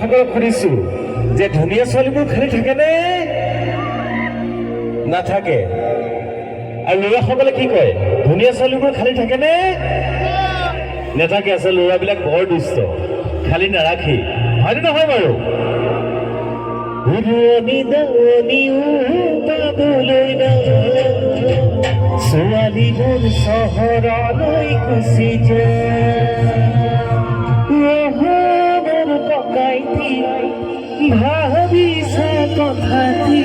ল'ৰাসকলক সুধিছো যে ধুনীয়া ছোৱালীবোৰ খালী থাকেনে নাথাকে? আৰু ল'ৰাসকলে কি কয়, ধুনীয়া ছোৱালীবোৰ খালী থাকেনে নাথাকে? আছে ল'ৰাবিলাক বৰ দুষ্ট, খালী নাৰাখি, হয়নে নহয় বাৰু? ছোৱালীবোৰ চহৰলৈ গুচি যায়, ককাইটি ভাবিছা কথাটি,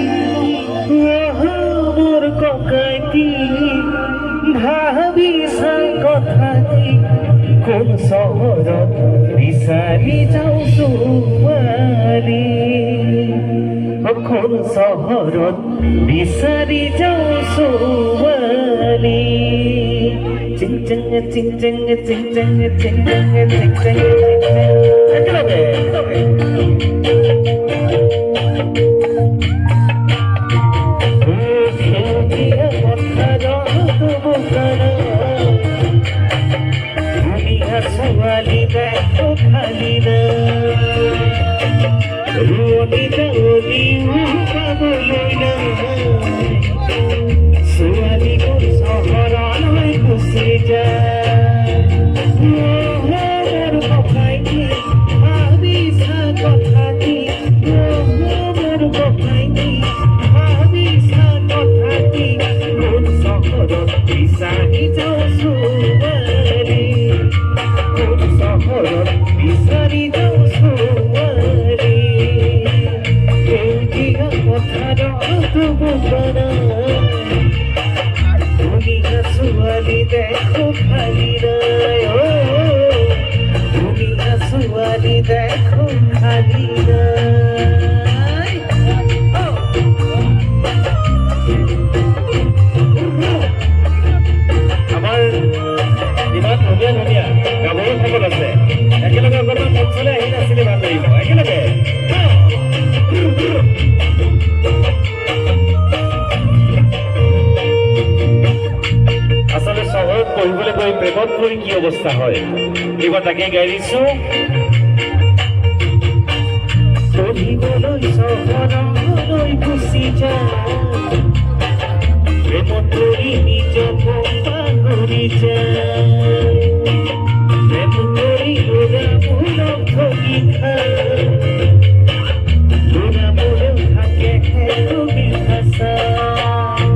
মোৰ ককাইটি ভাবিছা কথাটি, কোন চহৰত বিচাৰি যাওঁ ছোৱালী, কোন চহৰত বিচাৰি যাওঁ ছোৱালী। চিং চিং চিং চিং চিং চিং চিং চিং চিং চিং একেলগে সেউজীয়া পথাৰত ধুনীয়া ছোৱালী দেখো খালী ৰোৱনী দাৱনীও পাবলৈ নাই, ছোৱালীবোৰ চহৰলৈ গুচি যায়, মোৰ ককাইটি ভাবিছা কথাটি, মোৰ ককাইটি ভাবিছা কথাটি, কোন চহৰত বিচাৰি যাওঁ ছোৱালী, কোন চহৰত বিচাৰি যাওঁ ছোৱালী। সেউজীয়া পথাৰত বোকাৰা ধুনীয়া ছোৱালী দেখো খালী নাই, ধুনীয়া ছোৱালী দেখো খালী নাই। আমাৰ ইমান ধুনীয়া ধুনীয়া গাভৰুসকল আছে, একেলগে অকণমান মঞ্চলৈ আহি নাছিলে ভাল লাগিব, একেলগে আচলতে চহৰত পঢ়িবলৈ গৈ প্ৰেমত পৰি কি অৱস্থা হয়, এইবাৰ তাকে গাই দিছো। পঢ়িবলৈ চহৰলৈ গুচি যায়, প্ৰেমত পৰি নিজক পাহৰি যায়, প্ৰেম কৰি ল'ৰাবোৰক ঠগি খায়, ল'ৰাবোৰেও থাকে সুবিধা চাই,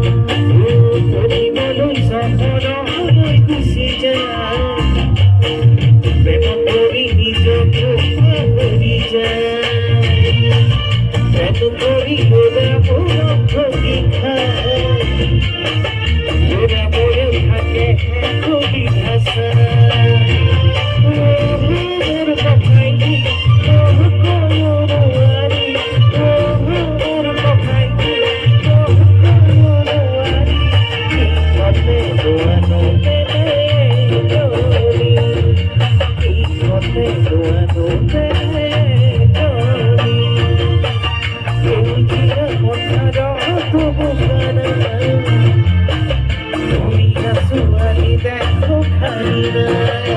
পঢ়িবলৈ চহৰলৈ গুচি যায়, প্ৰেমত পৰি নিজক পাহৰি যায়, প্ৰেম কৰি ল'ৰাবোৰক ঠগি খায়, ল'ৰাবোৰেও থাকে সুবিধা চাই, মোৰ ককাইটি ক'ব নোৱাৰি, মোৰ ককাইটি ক'ব নোৱাৰি, ইহঁতে লোৱানো বেলেগৰি, ইহঁতে লোৱানো বেলেগৰি, সেউজীয়া পথাৰত বোকাৰা ধুনীয়া ছোৱালী দেখো খালী নাই,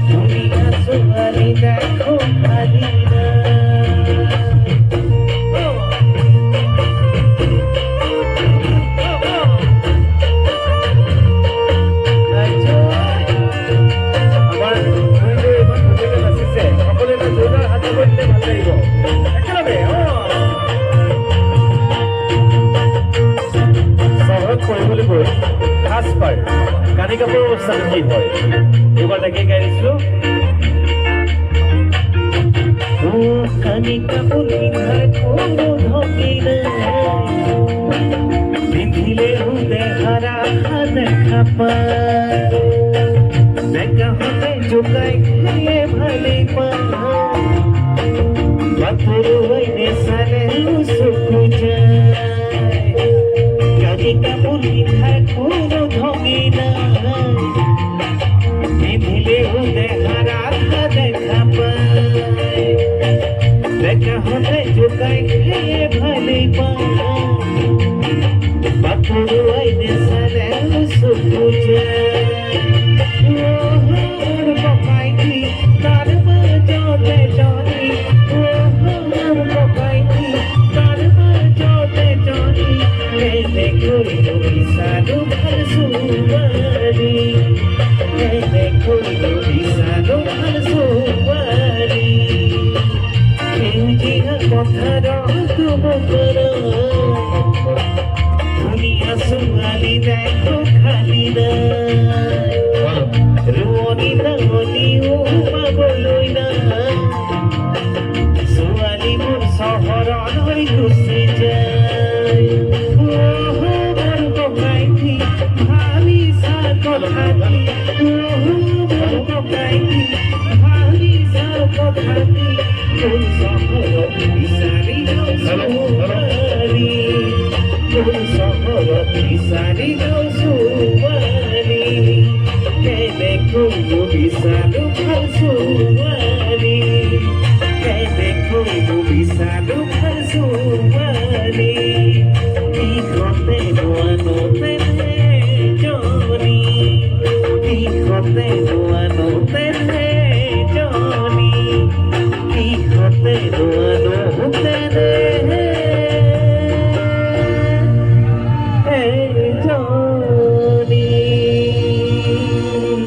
ধুনীয়া ছোৱালী দেখো খালী নাই। আমাৰ ইমান ধুনীয়াকৈ নাচিছে, সকলোৱে জোৰদাৰ হাত কৰি দিলে ভাল লাগিব, একেলগে চহৰত পঢ়িবলৈ গৈ সাজপাৰ কানি কাপোৰৰ অৱস্থাটো কি হয়, এইবাৰ তাকে গাই দিছিলো। কানি কাপোৰ পিন্ধাৰ কোনো ঢকি নাই, পিন্ধিলেও দেহাৰা দেখা পায়, ডেকাহঁতে জোকাই খায়ে ভালেই পায়, বাটৰুৱাই নেচালেও চকু যায়, কানি কাপোৰ পিন্ধাৰ কোনো ঢকি নাই, পিন্ধিলেও দেহাৰা দেখা পায়, ডেকাহঁতে জোকাই খায়ে ভালেই পায়, বাটৰুৱাই নেচালেও চকু যায়, মোৰ ককাইটি তাৰ মাজতে জনি ধুনীয়া ছোৱালী দেখো খালি নাই ৰোৱনী দাঙনীও পাবলৈ নাই ছোৱালীবোৰ চহৰলৈ গুচি যায় মোৰ ককাইটি ভাবিছা কথাটি মোৰ ককাইটি ভাবিছা কথাটি কোন চহৰত বিচাৰি ছোৱালী কোন চহৰত বিচাৰি ছোৱালী কেনেকৈ বিচাৰো ভাল ছোৱালী কেনেকৈ বিচাৰো ভাল ছোৱালী দিশতে নোৱানতে জনী দিশতে নোৱানতে জনী দিশতে নোৱানতে